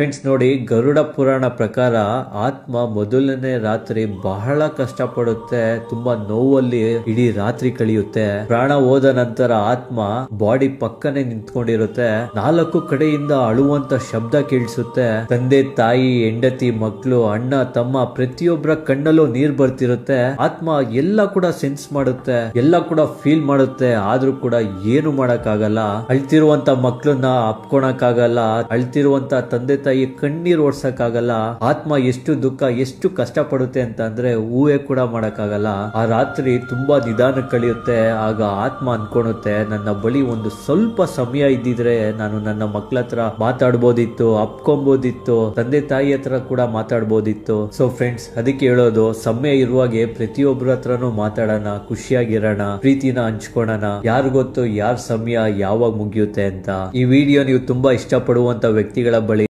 Friends ನೋಡಿ, ಗರುಡ ಪುರಾಣ ಪ್ರಕಾರ ಆತ್ಮ ಮೊದಲನೇ ರಾತ್ರಿ ಬಹಳ ಕಷ್ಟಪಡುತ್ತೆ, ತುಂಬಾ ನೋವಲ್ಲಿ ಇಡೀ ರಾತ್ರಿ ಕಳೆಯುತ್ತೆ. ಪ್ರಾಣ ಹೋದ ನಂತರ ಆತ್ಮ ಬಾಡಿ ಪಕ್ಕನೆ ನಿಂತ್ಕೊಂಡಿರುತ್ತೆ. 4 ಕಡೆಯಿಂದ ಅಳುವಂತ ಶಬ್ದ ಕೇಳಿಸುತ್ತೆ. ತಂದೆ ತಾಯಿ, ಹೆಂಡತಿ, ಮಕ್ಕಳು, ಅಣ್ಣ, ತಮ್ಮ ಪ್ರತಿಯೊಬ್ಬರ ಕಣ್ಣಲ್ಲೂ ನೀರ್ ಬರ್ತಿರುತ್ತೆ. ಆತ್ಮ ಎಲ್ಲ ಕೂಡ ಸೆನ್ಸ್ ಮಾಡುತ್ತೆ, ಎಲ್ಲ ಕೂಡ ಫೀಲ್ ಮಾಡುತ್ತೆ. ಆದ್ರೂ ಕೂಡ ಏನು ಮಾಡಕ್ ಆಗಲ್ಲ. ಅಳ್ತಿರುವಂತ ಮಕ್ಕಳನ್ನ ಅಪ್ಕೊಳಕ್ಕಾಗಲ್ಲ, ಅಳ್ತಿರುವಂತ ತಂದೆ ತಾಯಿ ಕಣ್ಣೀರ್ ಓಡ್ಸಕ್ಕಾಗಲ್ಲ. ಆತ್ಮ ಎಷ್ಟು ದುಃಖ, ಎಷ್ಟು ಕಷ್ಟ ಪಡುತ್ತೆ ಅಂತ ಅಂದ್ರೆ ಊಹೆ ಕೂಡ ಮಾಡಕ್ಕಾಗಲ್ಲ. ಆ ರಾತ್ರಿ ತುಂಬಾ ನಿಧಾನ ಕಳೆಯುತ್ತೆ. ಆಗ ಆತ್ಮ ಅನ್ಕೊಳುತ್ತೆ, ನನ್ನ ಬಳಿ ಒಂದು ಸ್ವಲ್ಪ ಸಮಯ ಇದ್ದಿದ್ರೆ ನಾನು ನನ್ನ ಮಕ್ಕಳ ಹತ್ರ ಮಾತಾಡ್ಬೋದಿತ್ತು, ಅಪ್ಕೊಂಬೋದಿತ್ತು, ತಂದೆ ತಾಯಿ ಹತ್ರ ಕೂಡ ಮಾತಾಡ್ಬೋದಿತ್ತು. ಸೊ ಫ್ರೆಂಡ್ಸ್, ಅದಕ್ಕೆ ಹೇಳೋದು, ಸಮಯ ಇರುವಾಗೆ ಪ್ರತಿಯೊಬ್ಬರ ಹತ್ರನೂ ಮಾತಾಡೋಣ, ಖುಷಿಯಾಗಿರೋಣ, ಪ್ರೀತಿನ ಹಂಚ್ಕೊಳ್ಳೋಣ. ಯಾರು ಗೊತ್ತು ಯಾರ ಸಮಯ ಯಾವಾಗ ಮುಗಿಯುತ್ತೆ ಅಂತ. ಈ ವಿಡಿಯೋ ನೀವು ತುಂಬಾ ಇಷ್ಟಪಡುವಂತ ವ್ಯಕ್ತಿಗಳ ಬಳಿ